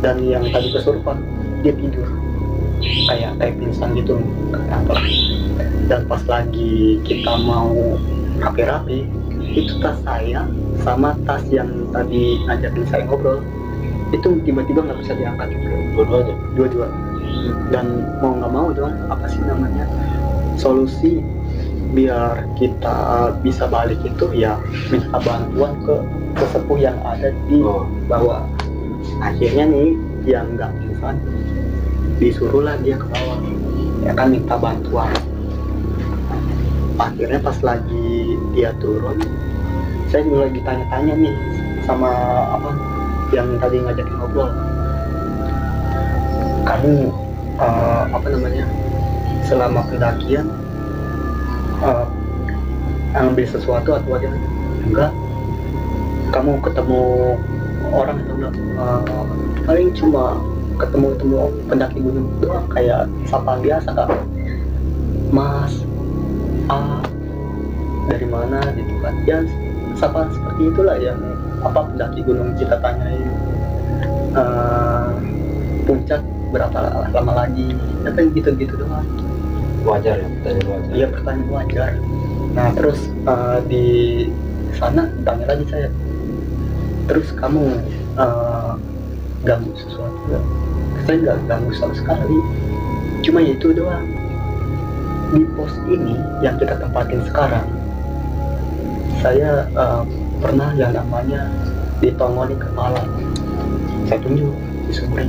Dan yang tadi kesurupan, dia tidur kayak pingsan gitu ke kantor. Dan pas lagi kita mau rapi-rapi, itu tas saya sama tas yang tadi ngajakin saya ngobrol itu tiba-tiba nggak bisa diangkat juga, dua-dua. Dan mau nggak mau dong, solusi biar kita bisa balik itu ya minta bantuan ke sesepuh yang ada di bawah. Akhirnya nih yang nggak pingsan disuruhlah dia ke bawah, ya kan, minta bantuan. Akhirnya pas lagi dia turun, saya mulai ditanya-tanya nih sama yang tadi ngajakin ngobrol, kamu selama pendakian ambil sesuatu atau ada enggak, kamu ketemu orang atau enggak, paling cuma ketemu pendaki gunung doang, kayak sapaan biasa kak, mas, dari mana gitu kan ya, sapaan seperti itulah yang apa pendaki gunung kita tanyain, puncak berapa lama lagi, ya kan gitu-gitu doang. Wajar ya, pertanyaan wajar. Iya, pertanyaan wajar. Nah terus di sana tanya lagi saya, terus kamu ganggu sesuatu nggak? Saya nggak ganggu sama sekali, cuma ya itu doang. Di pos ini yang kita tempatin sekarang, saya pernah yang namanya ditongolin kepala. Saya tunjuk di sumber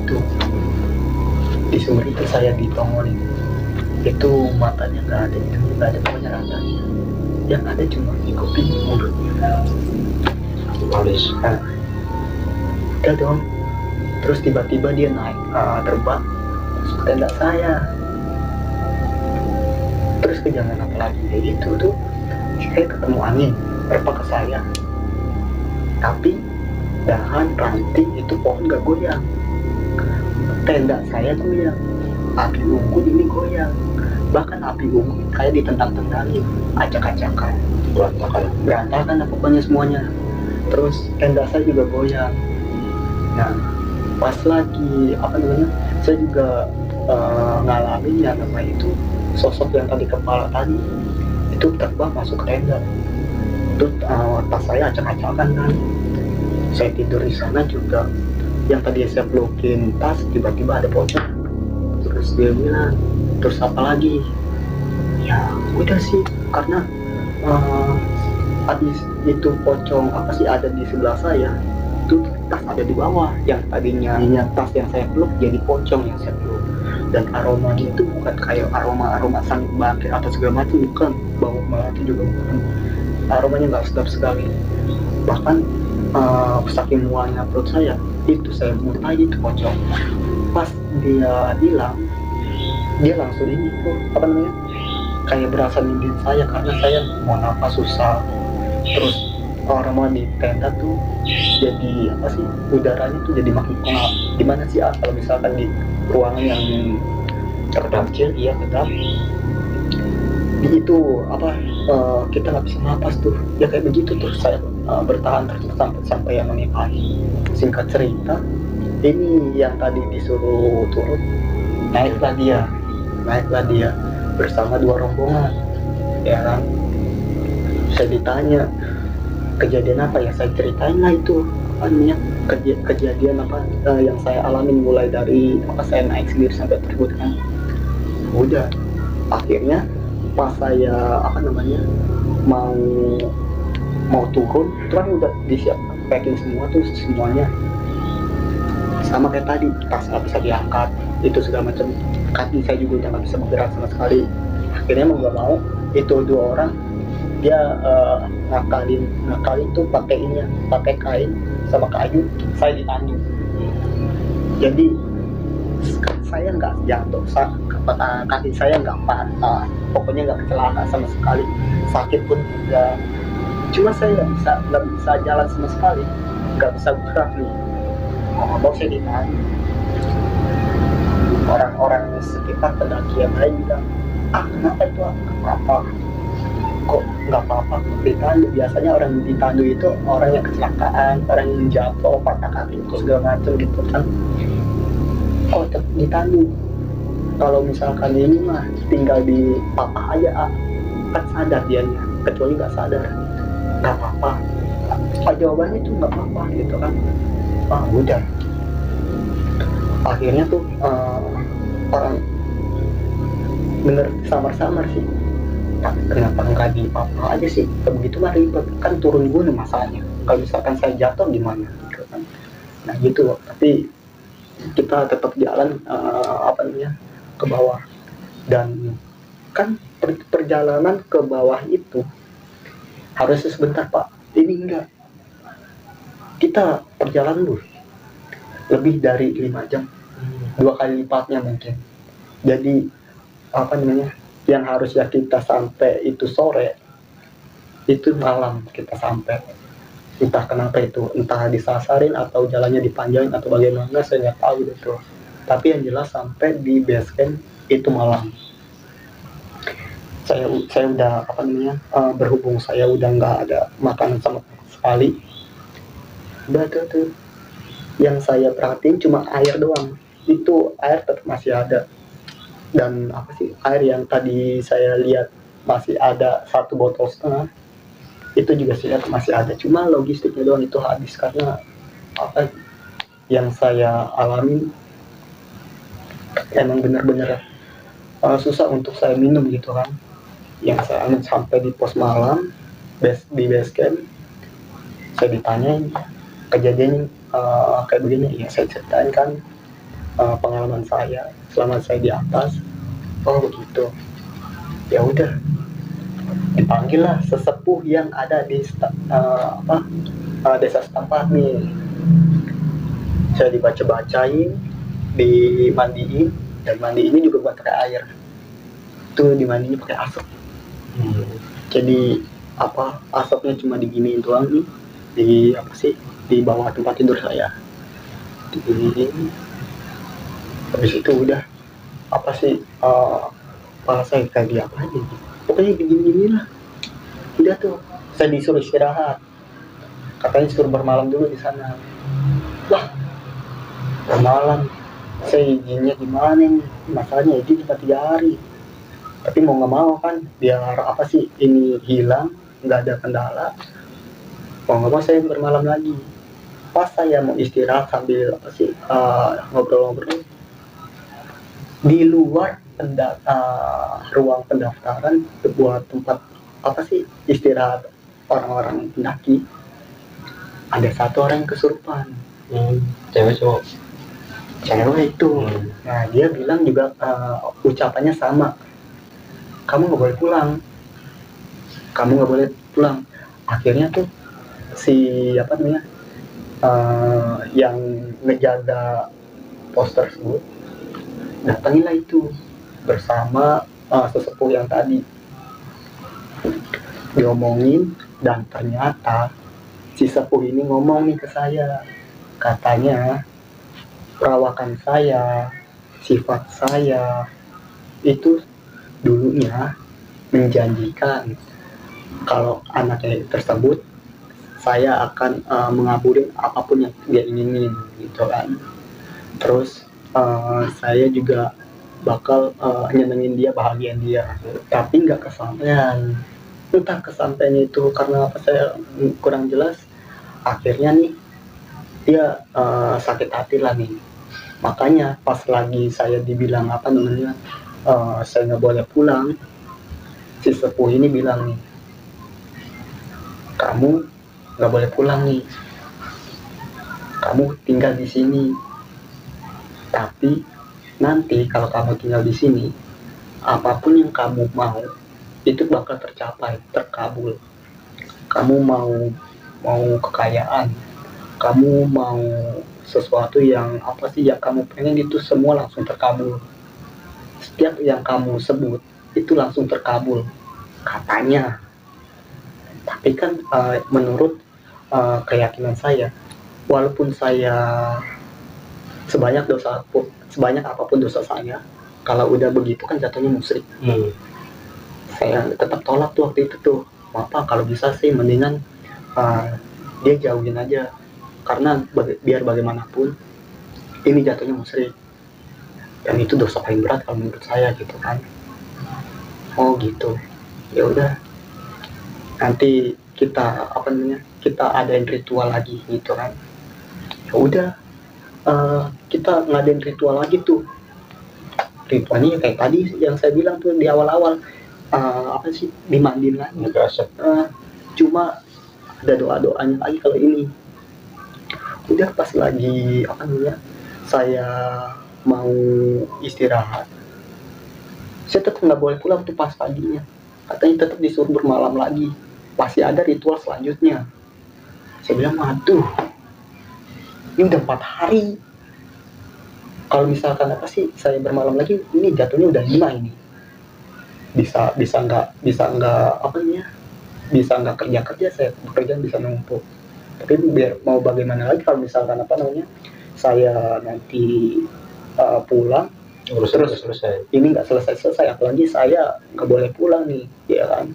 itu, saya ditongolin. Itu matanya nggak ada, nggak ada pokoknya rasanya, yang ada cuma di kuping mulutnya. Malis. Nah, udah dong. Terus tiba-tiba dia naik terbang masuk tenda saya. Terus kejadian apa lagi ya itu tuh, saya ketemu angin berapa ke saya, tapi dahan ranting itu pohon gak goyang, tenda saya goyang, api unggun ini goyang, bahkan api unggun kayak ditendang-tendangin, acak-acakan, berantakan lah pokoknya semuanya. Terus tenda saya juga goyang. Nah pas lagi apa namanya, saya juga ngalamin yang namanya itu sosok yang tadi kepala tadi itu terbang masuk ke tenda. Itu tas saya acak-acakan kan, saya tidur di sana juga, yang tadi saya pelukin tas tiba-tiba ada pocong. Terus dia bilang, terus apa lagi ya udah sih, karena habis itu pocong apa sih ada di sebelah saya, itu tas ada di bawah, yang tadinya tas yang saya peluk jadi pocong yang saya peluk. Dan aromanya itu bukan kayak aroma sangat bangkit atau segala macam, bukan, bau melati juga bukan, aromanya nggak sedap sekali. Bahkan saking mualnya perut saya, itu saya muntah itu pocong. Pas dia hilang, dia langsung ini tuh apa namanya, kayak berasa nindin saya karena saya mau nafas susah. Terus aroma di tenda tuh jadi apa sih, udaranya tuh jadi makin pengap. Gimana sih kalau misalkan di ruangan yang terkecil, iya kedap, itu apa kita nggak bisa napas tuh ya kayak begitu. Terus saya bertahan terus sampai yang namanya pagi. Singkat cerita, ini yang tadi disuruh turun, naiklah dia bersama 2 rombongan ya kan. Saya ditanya kejadian apa ya, saya ceritain lah itu apa namanya, kejadian apa yang saya alami mulai dari apa saya naik sendiri sampai tersebut kan. Udah akhirnya pas saya apa namanya mau turun itu kan udah disiap packing semua tuh semuanya, sama kayak tadi, tas nggak bisa diangkat itu segala macam, kaki saya juga udah nggak bisa bergerak sama sekali. Akhirnya mau nggak mau itu 2 orang dia ngakalin tuh pakai kain sama kayu, saya ditandu. Jadi saya nggak jatuh, kaki saya nggak patah, pokoknya nggak kecelakaan sama sekali, sakit pun enggak, cuma saya nggak bisa jalan sama sekali, nggak bisa gerak nih, mau saya ditandu. Orang-orang sekitar pendakian lain bilang, kenapa itu, apa kok nggak apa-apa ditandu, biasanya orang ditandu itu orang yang kecelakaan, orang yang jatuh patah kaki itu segala macam gitu kan, kok ditandu. Kalau misalkan ini mah tinggal di papa aja kan sadar dianya, kecuali nggak sadar nggak apa-apa. Jawabannya itu nggak apa-apa gitu kan. Udah akhirnya tuh orang bener samar-samar sih, kenapa nggak di papa aja sih, begitu mah ribet kan, turun gunung masalahnya, kalau misalkan saya jatuh gimana gitu kan. Nah gitu, tapi kita tetap jalan apa namanya ke bawah. Dan kan perjalanan ke bawah itu harusnya sebentar pak, ini enggak, kita perjalanan dulu lebih dari 5 jam, 2 kali lipatnya mungkin. Jadi apa namanya, yang harusnya kita sampai itu sore, Itu malam kita sampai, entah kenapa itu, entah disasarin atau jalannya dipanjangin atau bagaimana, saya nggak tahu gitu. Tapi yang jelas sampai di base camp itu malam. Saya udah apa namanya, berhubung saya udah nggak ada makanan sama sekali, udah tuh yang saya perhatiin cuma air doang. Itu air tetap masih ada, dan apa sih, air yang tadi saya lihat masih ada 1,5 botol, itu juga sih masih ada, cuma logistiknya doang itu habis. Karena apa yang saya alami emang bener-bener susah untuk saya minum gitu kan. Yang saya sampai di pos malam, di base camp, saya ditanyain kejadian kayak begini, ya saya ceritain kan pengalaman saya selama saya di atas. Oh begitu, ya udah dipanggil lah sesepuh yang ada di desa setempat nih. Saya dibaca-bacain, dimandiin, dan mandi ini juga bukan pakai air, itu dimandiin pakai asap. Jadi apa, asapnya cuma diginiin doang nih, di apa sih, di bawah tempat tidur saya diginiin. Habis itu udah apa sih, kepala saya kayak diapain gitu, pokoknya begini-gini lah. Udah tuh saya disuruh istirahat, katanya suruh bermalam dulu di sana. Lah, bermalam, saya izinnya gimana nih, masalahnya izin cuma 3 hari. Tapi mau nggak mau kan, biar apa sih ini hilang, nggak ada kendala, mau nggak mau saya bermalam lagi. Pas saya mau istirahat sambil apa sih, ngobrol-ngobrol di luar ruang pendaftaran buat tempat apa sih istirahat orang-orang pendaki, ada satu orang yang kesurupan. Cewek cowok? Cewek itu. Nah dia bilang juga ucapannya sama, kamu nggak boleh pulang, kamu nggak boleh pulang. Akhirnya tuh si apa namanya, yang ngejaga pos tersebut datangilah itu bersama sesepuh yang tadi diomongin. Dan ternyata si sepuh ini ngomong nih ke saya, katanya perawakan saya, sifat saya itu dulunya menjanjikan kalau anaknya tersebut saya akan mengabulin apapun yang dia inginin gitu kan. Terus saya juga bakal nyenengin dia, bahagian dia. Tapi nggak kesampaian, entah kesampaiannya itu karena apa saya kurang jelas. Akhirnya nih dia sakit hati lah nih. Makanya pas lagi saya dibilang apa namanya, saya nggak boleh pulang, si sepuh ini bilang nih, kamu nggak boleh pulang nih, kamu tinggal di sini. Tapi nanti kalau kamu tinggal di sini, apapun yang kamu mau itu bakal tercapai, terkabul. Kamu mau kekayaan, kamu mau sesuatu yang apa sih yang kamu pengen, itu semua langsung terkabul. Setiap yang kamu sebut itu langsung terkabul katanya. Tapi kan menurut keyakinan saya, walaupun saya sebanyak apapun dosa saya, kalau udah begitu kan jatuhnya musyrik. Saya tetap tolak tuh waktu itu tuh. Apa kalau bisa sih mendingan dia jauhin aja, karena biar bagaimanapun ini jatuhnya musyrik, dan itu dosa paling berat kalau menurut saya gitu kan. Oh gitu, ya udah, nanti kita apa namanya, kita adain ritual lagi gitu kan. Ya udah, kita ngadain ritual lagi tuh. Ritualnya kayak tadi yang saya bilang tuh di awal-awal, apa sih, dimandiin lagi. Cuma ada doa-doanya lagi kalau ini. Udah pas lagi apa namanya, saya mau istirahat, saya tetap nggak boleh pulang tuh pas paginya. Katanya tetap disuruh bermalam lagi, masih ada ritual selanjutnya. Saya bilang, aduh, ini udah 4 hari. Kalau misalkan apa sih saya bermalam lagi, ini jatuhnya udah 5 ini. Bisa nggak apa namanya, bisa nggak kerja kerja, saya pekerjaan bisa numpuk. Tapi biar mau bagaimana lagi kalau misalkan apa namanya saya nanti pulang urusan terus udah selesai. ini nggak selesai selesai, apalagi saya nggak boleh pulang nih, ya kan.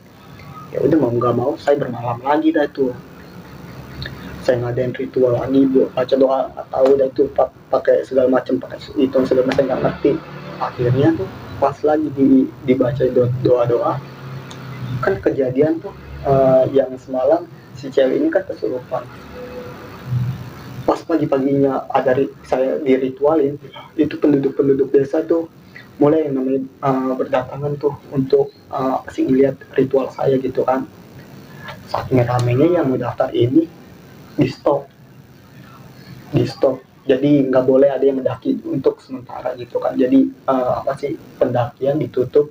Ya udah mau nggak mau saya bermalam lagi dah tuh, saya ngadain ritual lagi buat baca doa atau udah itu pakai segala macam, pakai itu segala macam nggak ngerti. Akhirnya tuh pas lagi dibaca doa doa, kan kejadian tuh yang semalam si cewek ini kan kesurupan. Pas pagi-paginya ada saya diritualin, itu penduduk-penduduk desa tuh mulai yang namanya berdatangan tuh untuk apa sih ngeliat ritual saya gitu kan. Saking ramenya yang mau daftar ini di stop, jadi nggak boleh ada yang mendaki untuk sementara gitu kan. Jadi apa sih pendakian ditutup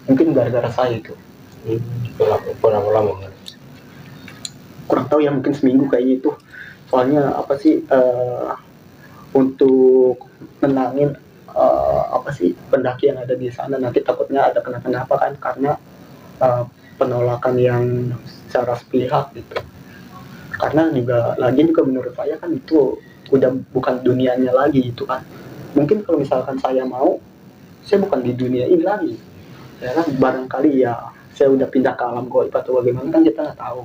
mungkin gara-gara saya itu. Kurang lama kan? Kurang tahu ya, mungkin seminggu kayaknya itu. Soalnya apa sih untuk menangin apa sih pendaki yang ada di sana, nanti takutnya ada kenapa-napa kan, karena penolakan yang secara sepihak gitu. Karena juga menurut saya kan itu udah bukan dunianya lagi itu kan. Mungkin kalau misalkan saya mau, saya bukan di dunia ini lagi, ya kan. Barangkali ya saya udah pindah ke alam gaib atau bagaimana kan kita nggak tahu.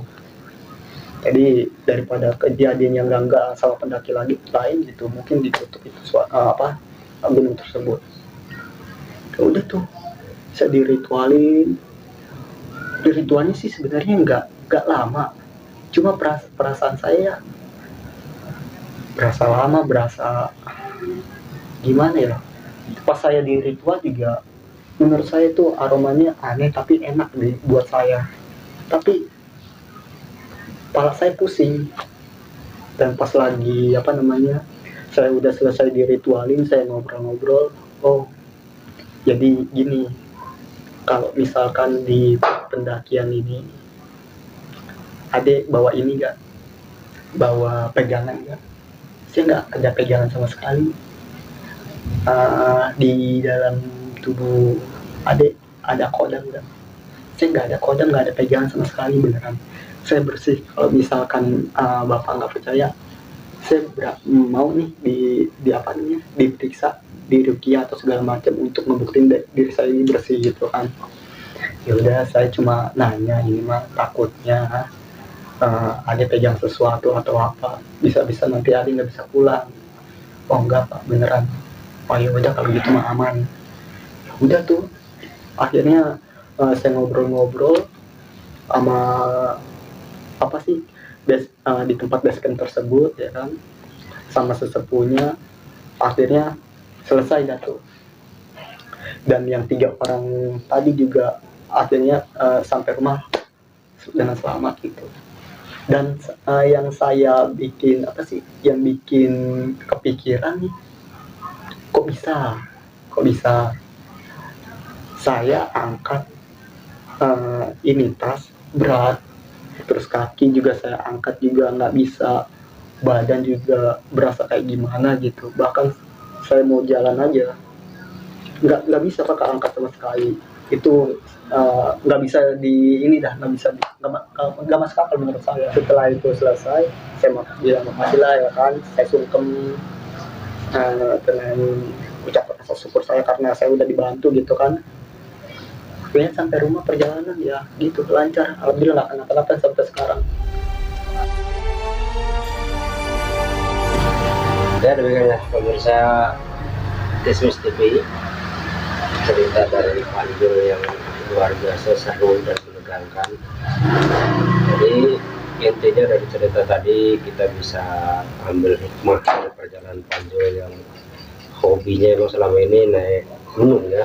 Jadi daripada kejadian yang enggak sama pendaki lagi lain gitu, mungkin ditutup itu gunung tersebut. Ya udah tuh saya diritualin sih sebenarnya nggak lama, cuma perasaan saya berasa lama, berasa gimana ya. Pas saya di ritual juga menurut saya itu aromanya aneh tapi enak buat saya, tapi kepala saya pusing. Dan pas lagi apa namanya saya udah selesai diritualin, saya ngobrol-ngobrol, oh jadi gini, kalau misalkan di pendakian ini adek bawa ini gak, bawa pegangan gak? Saya nggak ada pegangan sama sekali. Di dalam tubuh adek ada kodam gak? Saya nggak ada kodam, nggak ada pegangan sama sekali, beneran saya bersih. Kalau misalkan bapak nggak percaya, saya mau nih di apa namanya diperiksa di rukia atau segala macam untuk ngebuktiin diri saya ini bersih gitu kan. Ya udah saya cuma nanya, ini mah takutnya ada pegang sesuatu atau apa, bisa-bisa nanti ada nggak bisa pulang. Oh enggak pak, beneran. Oh ya udah kalau gitu mah aman. Ya udah tuh akhirnya saya ngobrol-ngobrol sama apa sih di tempat base camp tersebut, ya kan, sama sesepuhnya. Akhirnya selesai dah tuh, dan yang 3 orang tadi juga akhirnya sampai rumah dengan selamat gitu. Dan yang saya bikin apa sih, yang bikin kepikiran nih, kok bisa saya angkat ini tas berat, terus kaki juga saya angkat juga nggak bisa, badan juga berasa kayak gimana gitu. Bahkan saya mau jalan aja nggak bisa pakai angkat sama sekali. Itu nggak bisa di ini dah, nggak masuk akal menurut saya. Setelah itu selesai, saya bilang makasih lah ya kan, saya sungkem dengan ucapan rasa syukur saya karena saya udah dibantu gitu kan. Akhirnya sampai rumah perjalanan ya gitu lancar, alhamdulillah nggak kenapa-napa sampai sekarang. Ya demikian ya pemirsa Desmis TV, cerita dari Panjul yang luar biasa seru dan menegangkan. Jadi intinya dari cerita tadi kita bisa ambil hikmah dari perjalanan Panjul yang hobinya emang selama ini naik gunung ya.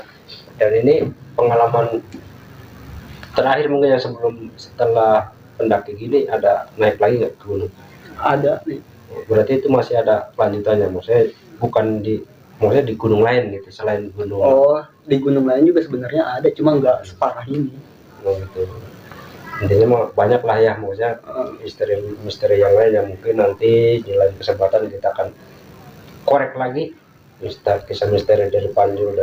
Dan ini pengalaman terakhir mungkin yang setelah pendaki gini ada naik lagi nggak ke gunung? Ada nih. Berarti itu masih ada lanjutannya, maksudnya bukan maksudnya di gunung lain gitu selain gunung? Oh, di gunung lain juga sebenarnya ada, cuma nggak separah ini. Oh gitu. Intinya mah banyak lah ya, maksudnya misteri yang lain yang mungkin nanti di lain kesempatan kita akan korek lagi kisah misteri dari Panjul,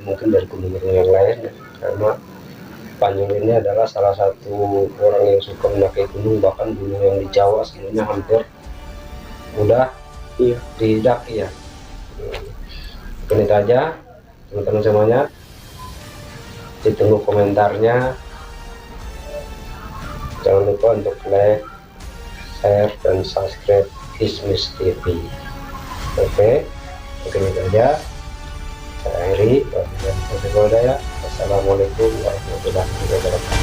mungkin dari gunung-gunung yang lain ya. Karena Panjul ini adalah salah satu orang yang suka mendaki gunung, bahkan gunung yang di Jawa sebenarnya hampir udah Iya. didaki ya. Mungkin itu aja teman-teman semuanya, ditunggu komentarnya, jangan lupa untuk like, share, dan subscribe Ismis TV. Oke, mungkin itu aja. Saya akhiri. Wassalamualaikum warahmatullahi wabarakatuh.